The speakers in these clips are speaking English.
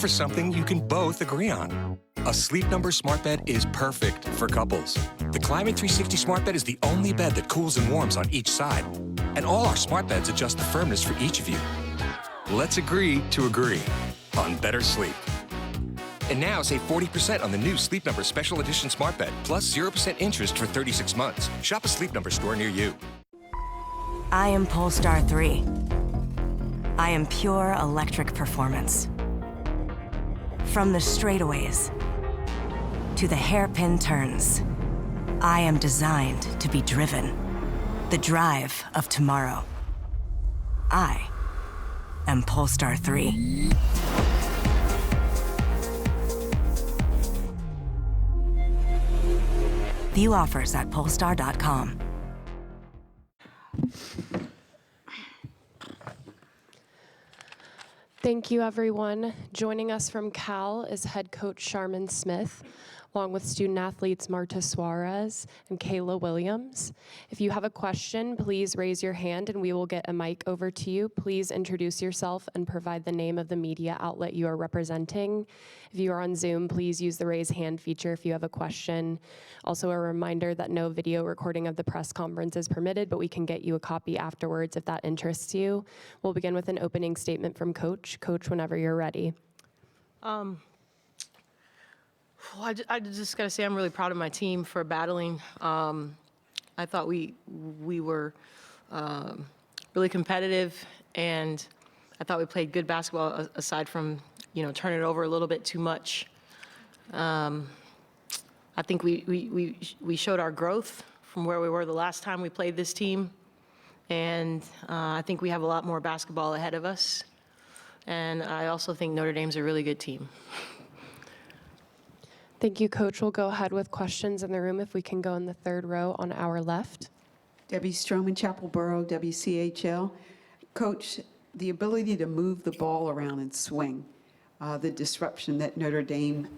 for something you can both agree on. A Sleep Number smart bed is perfect for couples. The Climate 360 smart bed is the only bed that cools and warms on each side. And all our smart beds adjust the firmness for each of you. Let's agree to agree on better sleep. And now save 40% on the new Sleep Number Special Edition smart bed, plus 0% interest for 36 months. Shop a Sleep Number store near you. I am Polestar 3. I am pure electric performance. From the straightaways to the hairpin turns, I am designed to be driven. The drive of tomorrow. I am Polestar 3. View offers at polestar.com. Thank you, everyone. Joining us from Cal is head coach Sharman Smith, along with student athletes Marta Suarez and Kayla Williams. If you have a question, please raise your hand and we will get a mic over to you. Please introduce yourself and provide the name of the media outlet you are representing. If you are on Zoom, please use the raise hand feature if you have a question. Also, a reminder that no video recording of the press conference is permitted, but we can get you a copy afterwards if that interests you. We'll begin with an opening statement from Coach. Coach, whenever you're ready. I just got to say I'm really proud of my team for battling. I thought we were really competitive, and I thought we played good basketball aside from, turning it over a little bit too much. I think we showed our growth from where we were the last time we played this team, and I think we have a lot more basketball ahead of us. And I also think Notre Dame's a really good team. Thank you, Coach. We'll go ahead with questions in the room if we can go in the third row on our left. Debbie Stroman, Chapel Borough, WCHL. Coach, the ability to move the ball around and swing, the disruption that Notre Dame,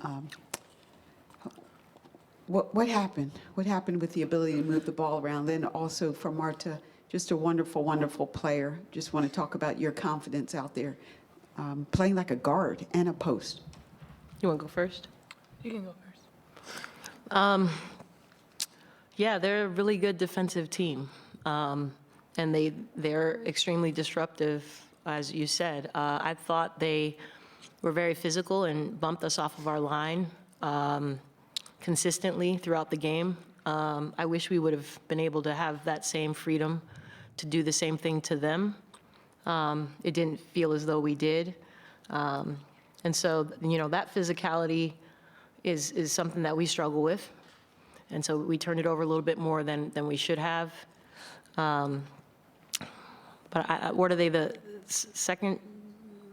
what happened? What happened with the ability to move the ball around? Then also for Marta, just a wonderful, wonderful player. Just want to talk about your confidence out there, playing like a guard and a post. You want to go first? You can go first. Yeah, they're a really good defensive team, and they're extremely disruptive, as you said. I thought they were very physical and bumped us off of our line consistently throughout the game. I wish we would have been able to have that same freedom to do the same thing to them. It didn't feel as though we did, and so that physicality is something that we struggle with. And so we turned it over a little bit more than we should have. But what are they, the second?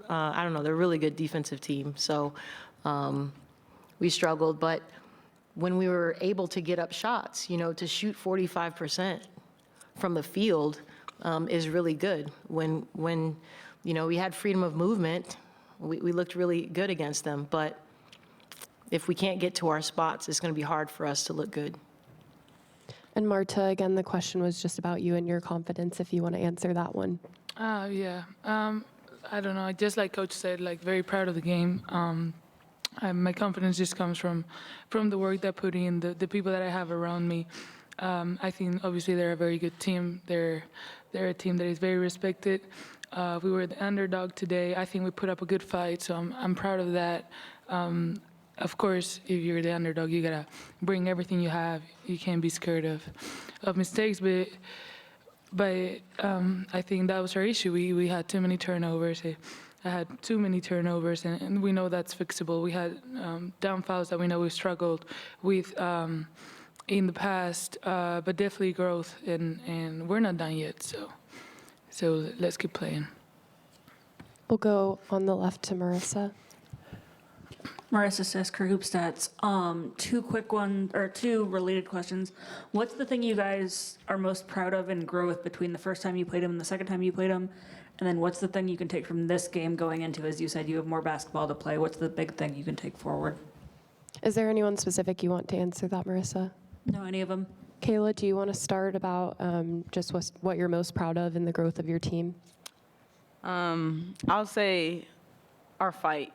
I don't know, they're a really good defensive team. So we struggled, but when we were able to get up shots, to shoot 45% from the field is really good. When we had freedom of movement, we looked really good against them. But if we can't get to our spots, it's going to be hard for us to look good. And Marta, again, the question was just about you and your confidence, if you want to answer that one. Yeah. I don't know. Just like Coach said, very proud of the game. My confidence just comes from the work that I put in, the people that I have around me. I think obviously they're a very good team. They're a team that is very respected. We were the underdog today. I think we put up a good fight, so I'm proud of that. Of course, if you're the underdog, you gotta bring everything you have. You can't be scared of mistakes, but I think that was our issue. We had too many turnovers. I had too many turnovers, and we know that's fixable. We had down fouls that we know we struggled with in the past, but definitely growth, and we're not done yet. So let's keep playing. We'll go on the left to Marissa. Marissa Sesker, Hoop Stats. Two related questions. What's the thing you guys are most proud of in growth between the first time you played them and the second time you played them? And then what's the thing you can take from this game going into, as you said, you have more basketball to play. What's the big thing you can take forward? Is there anyone specific you want to answer that, Marissa? No, any of them. Kayla, do you want to start about just what you're most proud of in the growth of your team? I'll say our fight.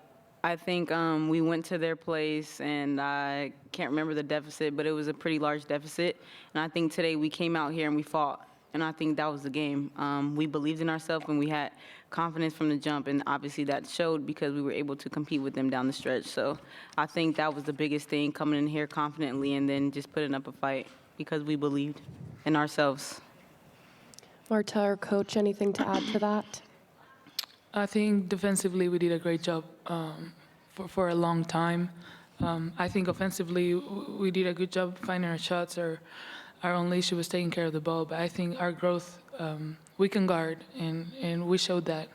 I think we went to their place, and I can't remember the deficit, but it was a pretty large deficit. And I think today we came out here and we fought, and I think that was the game. We believed in ourselves, and we had confidence from the jump, and obviously that showed because we were able to compete with them down the stretch. So I think that was the biggest thing, coming in here confidently and then just putting up a fight because we believed in ourselves. Marta or Coach, anything to add to that? I think defensively we did a great job for a long time. I think offensively we did a good job finding our shots. Our only issue was taking care of the ball, but I think our growth, we can guard, and we showed that.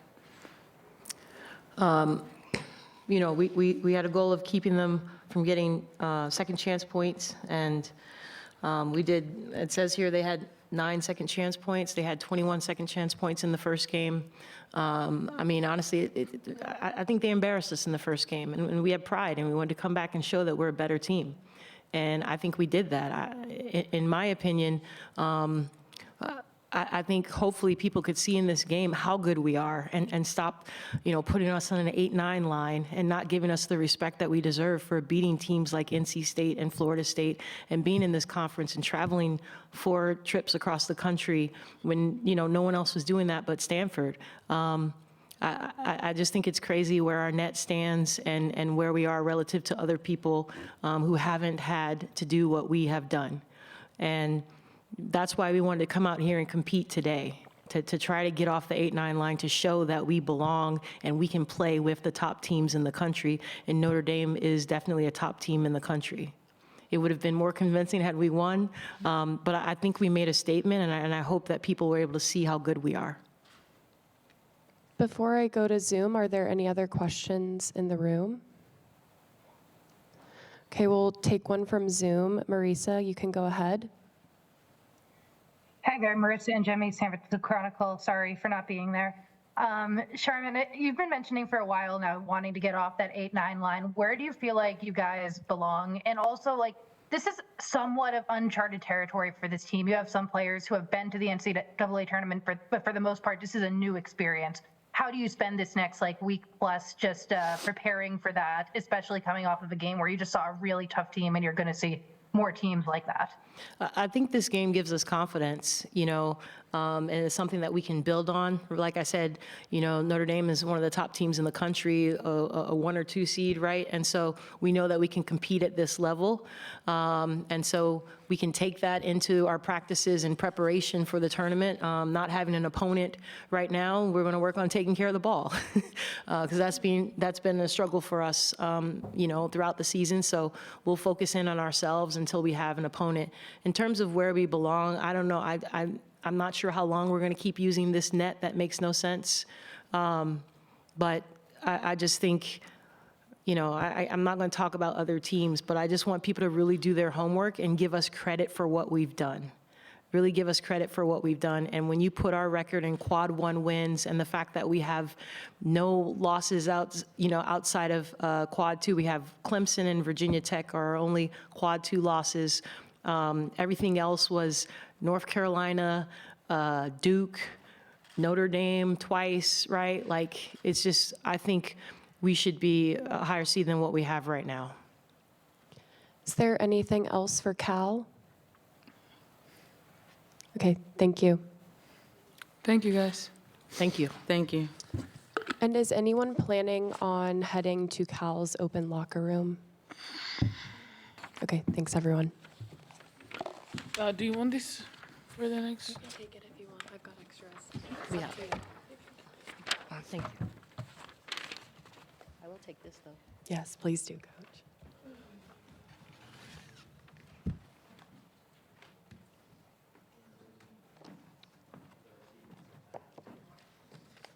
You know, we had a goal of keeping them from getting second chance points, and we did. It says here they had 9 second chance points. They had 21 second chance points in the first game. I mean, honestly, I think they embarrassed us in the first game, and we had pride, and we wanted to come back and show that we're a better team. And I think we did that. In my opinion, I think hopefully people could see in this game how good we are and stop, you know, putting us on an 8-9 line and not giving us the respect that we deserve for beating teams like NC State and Florida State and being in this conference and traveling 4 trips across the country when, you know, no one else was doing that but Stanford. I just think it's crazy where our net stands and where we are relative to other people who haven't had to do what we have done. And that's why we wanted to come out here and compete today, to try to get off the 8-9 line, to show that we belong and we can play with the top teams in the country. And Notre Dame is definitely a top team in the country. It would have been more convincing had we won, but I think we made a statement, and I hope that people were able to see how good we are. Before I go to Zoom, are there any other questions in the room? Okay, we'll take one from Zoom. Marisa, you can go ahead. Hi there, Marissa and Jimmy, San Francisco Chronicle. Sorry for not being there. Sharman, you've been mentioning for a while now wanting to get off that 8-9 line. Where do you feel like you guys belong? And also, like, this is somewhat of uncharted territory for this team. You have some players who have been to the NCAA tournament, but for the most part, this is a new experience. How do you spend this next week plus just preparing for that, especially coming off of a game where you just saw a really tough team and you're going to see more teams like that? I think this game gives us confidence, you know, and it's something that we can build on. Like I said, you know, Notre Dame is one of the top teams in the country, a 1 or 2 seed, right? And so we know that we can compete at this level. And so we can take that into our practices and preparation for the tournament. Not having an opponent right now, we're going to work on taking care of the ball because that's been a struggle for us, you know, throughout the season. So we'll focus in on ourselves until we have an opponent. In terms of where we belong, I don't know. I'm not sure how long we're going to keep using this net that makes no sense. But I just think, you know, I'm not going to talk about other teams, but I just want people to really do their homework and give us credit for what we've done. Really give us credit for what we've done. And when you put our record in quad 1 wins and the fact that we have no losses outside of quad 2, we have Clemson and Virginia Tech are our only quad 2 losses. Everything else was North Carolina, Duke, Notre Dame twice, right? Like, it's just, I think we should be a higher seed than what we have right now. Is there anything else for Cal? Okay, thank you. Thank you, guys. Thank you. Thank you. And is anyone planning on heading to Cal's open locker room? Okay, thanks everyone. Do you want this for the next? You can take it if you want. I've got extras. Yeah. Thank you. I will take this, though. Yes, please do, Coach.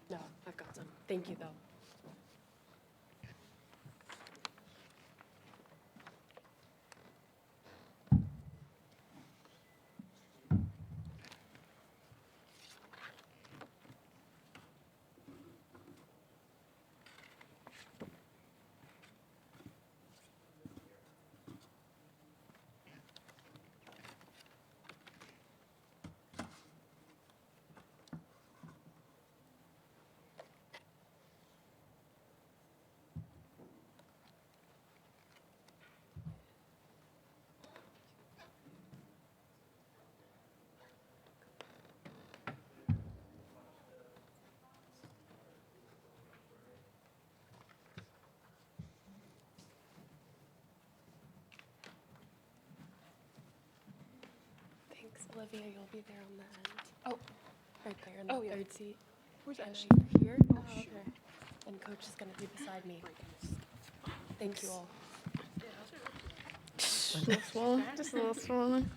No, I've got some. Thank you, though. Olivia, you'll be there on the end. Oh, right there in the third seat. Where's Ashley? Here? Oh, okay. And coach is going to be beside me. Thank you all. Just a little swollen.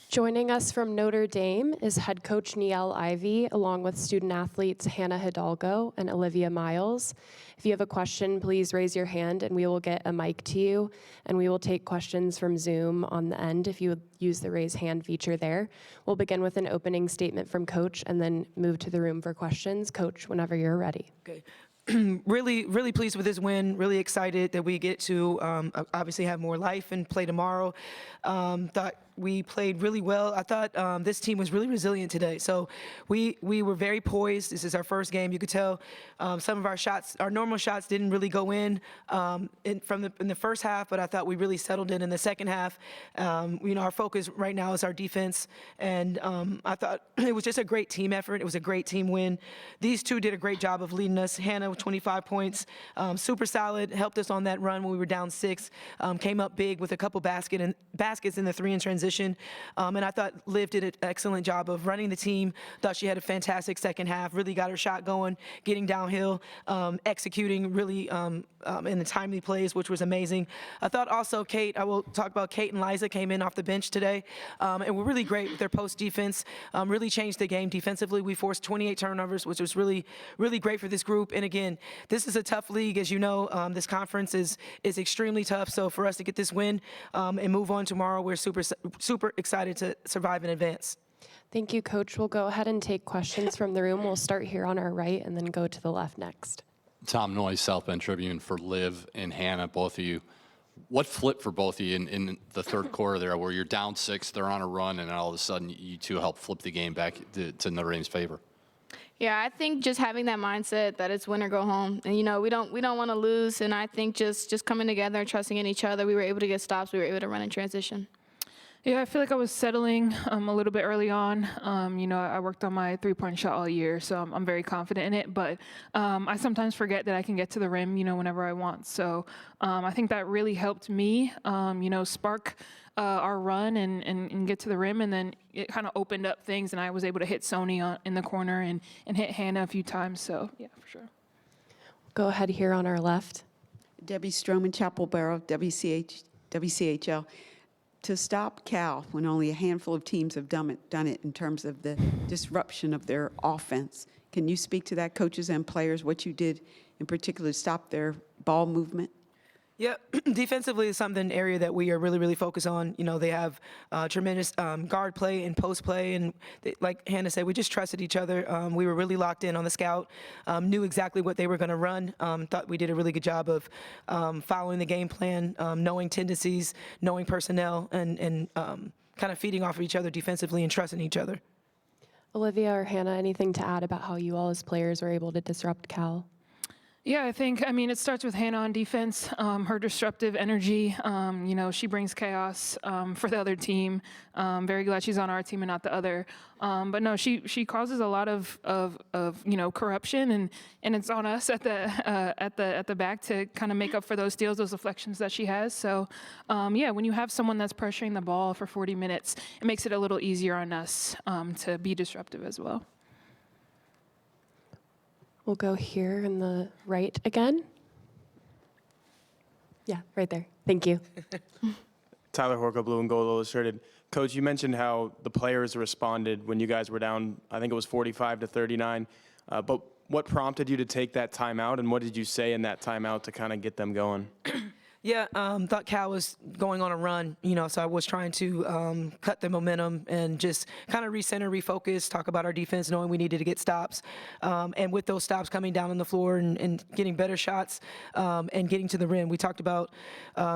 Joining us from Notre Dame is head coach ncaaw Ivy, along with student athletes Hannah Hidalgo and Olivia Miles. If you have a question, please raise your hand and we will get a mic to you. And we will take questions from Zoom on the end if you would use the raise hand feature there. We'll begin with an opening statement from coach and then move to the room for questions. Coach, whenever you're ready. Okay. Really pleased with this win. Really excited that we get to obviously have more life and play tomorrow. Thought we played really well. I thought this team was really resilient today. So we were very poised. This is our first game. You could tell some of our shots, our normal shots, didn't really go in the first half, but I thought we really settled in the second half. Our focus right now is our defense, and I thought it was just a great team effort. It was a great team win. These two did a great job of leading us. Hannah with 25 points, super solid, helped us on that run when we were down 6, came up big with a couple baskets in the 3 in transition. And I thought Liv did an excellent job of running the team. Thought she had a fantastic second half, really got her shot going, getting downhill, executing really in the timely plays, which was amazing. I thought also I will talk about Kate and Liza came in off the bench today and were really great with their post defense, really changed the game defensively. We forced 28 turnovers, which was really great for this group. And again, this is a tough league, as you know. This conference is extremely tough. So for us to get this win and move on tomorrow, we're super excited to survive and advance. Thank you, Coach. We'll go ahead and take questions from the room. We'll start here on our right and then go to the left next. Tom Noyes, South Bend Tribune, for Liv and Hannah, both of you. What flipped for both of you in the third quarter there, where you're down 6, they're on a run, and all of a sudden you two help flip the game back to Notre Dame's favor? Yeah, I think just having that mindset that it's win or go home, and we don't want to lose. And I think just coming together and trusting in each other, we were able to get stops. We were able to run in transition. Yeah, I feel like I was settling a little bit early on. I worked on my three-point shot all year, so I'm very confident in it. But I sometimes forget that I can get to the rim, whenever I want. So I think that really helped me, spark our run and get to the rim. And then it kind of opened up things, and I was able to hit Sony in the corner and hit Hannah a few times. So, yeah, for sure. Go ahead here on our left. Debbie Stroman, Chapel Barrow, WCHL. To stop Cal when only a handful of teams have done it in terms of the disruption of their offense. Can you speak to that, coaches and players, what you did in particular to stop their ball movement? Yeah, defensively is an area that we are really focused on. They have tremendous guard play and post play, and like Hannah said, we just trusted each other. We were really locked in on the scout, knew exactly what they were going to run. Thought we did a really good job of following the game plan, knowing tendencies, knowing personnel, and kind of feeding off of each other defensively and trusting each other. Olivia or Hannah, anything to add about how you all as players were able to disrupt Cal? Yeah, it starts with Hannah on defense, her disruptive energy. She brings chaos for the other team. Very glad she's on our team and not the other. But no, she causes a lot of corruption, and it's on us at the back to kind of make up for those steals, those deflections that she has. So when you have someone that's pressuring the ball for 40 minutes, it makes it a little easier on us to be disruptive as well. We'll go here in the right again. Yeah, right there. Thank you. Tyler Horko, Blue and Gold Illustrated. Coach, you mentioned how the players responded when you guys were down, I think it was 45-39. But what prompted you to take that timeout, and what did you say in that timeout to kind of get them going? Yeah, thought Cal was going on a run, so I was trying to cut the momentum and just kind of recenter, refocus, talk about our defense, knowing we needed to get stops. And with those stops coming down on the floor and getting better shots and getting to the rim, we talked about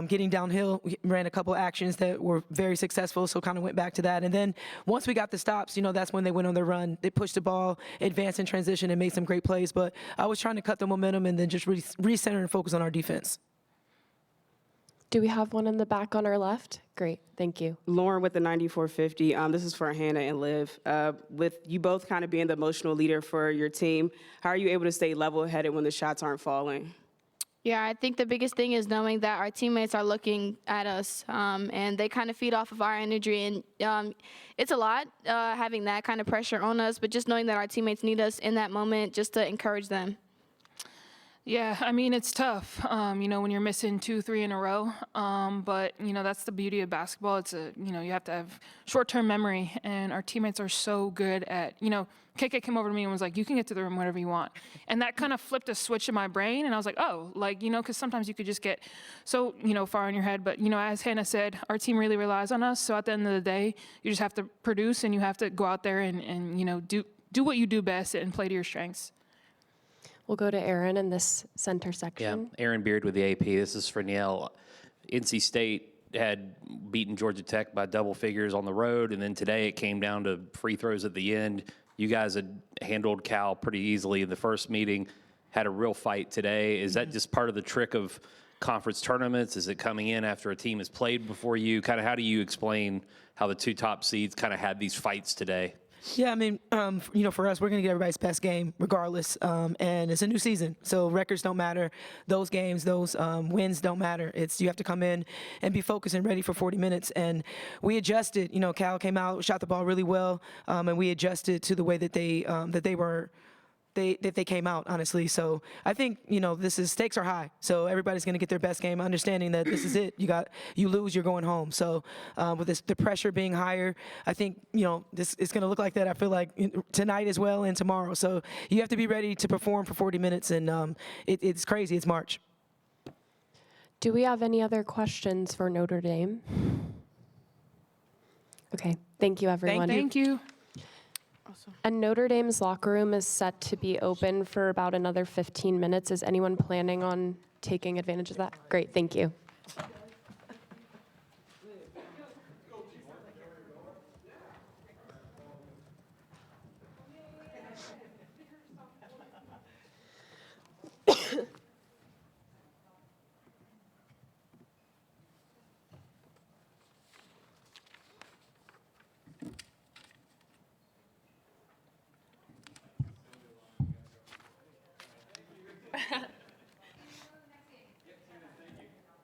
getting downhill. We ran a couple actions that were very successful, so kind of went back to that. And then once we got the stops, that's when they went on their run. They pushed the ball, advanced in transition, and made some great plays. But I was trying to cut the momentum and then just recenter and focus on our defense. Do we have one in the back on our left? Great, thank you. Lauren with the 9450. This is for Hannah and Liv. With you both kind of being the emotional leader for your team, how are you able to stay level-headed when the shots aren't falling? Yeah, I think the biggest thing is knowing that our teammates are looking at us, and they kind of feed off of our energy. And it's a lot having that kind of pressure on us, but just knowing that our teammates need us in that moment just to encourage them. Yeah, I mean, it's tough, when you're missing 2, 3 in a row. But, that's the beauty of basketball. You have to have short-term memory, and our teammates are so good at, KK came over to me and was like, you can get to the room whatever you want. And that kind of flipped a switch in my brain, and I was like, oh, because sometimes you could just get so, far in your head. But, as Hannah said, our team really relies on us. So at the end of the day, you just have to produce, and you have to go out there and do what you do best and play to your strengths. We'll go to Aaron in this center section. Yeah, Aaron Beard with the AP. This is for Neil. NC State had beaten Georgia Tech by double figures on the road, and then today it came down to free throws at the end. You guys had handled Cal pretty easily in the first meeting, had a real fight today. Is that just part of the trick of conference tournaments? Is it coming in after a team has played before you? Kind of how do you explain how the 2 top seeds kind of had these fights today? Yeah, I mean, for us, we're going to get everybody's best game regardless. And it's a new season, so records don't matter. Those games, those wins don't matter. You have to come in and be focused and ready for 40 minutes. And we adjusted. Cal came out, shot the ball really well, and we adjusted to the way that they came out, honestly. So I think, stakes are high. So everybody's going to get their best game, understanding that this is it. You lose, you're going home. So with the pressure being higher, I think, this is going to look like that, I feel like, tonight as well and tomorrow. So you have to be ready to perform for 40 minutes, and it's crazy. It's March. Do we have any other questions for Notre Dame? Okay, thank you, everyone. Thank you. And Notre Dame's locker room is set to be open for about another 15 minutes. Is anyone planning on taking advantage of that? Great, thank you.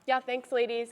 Yeah, thanks, ladies.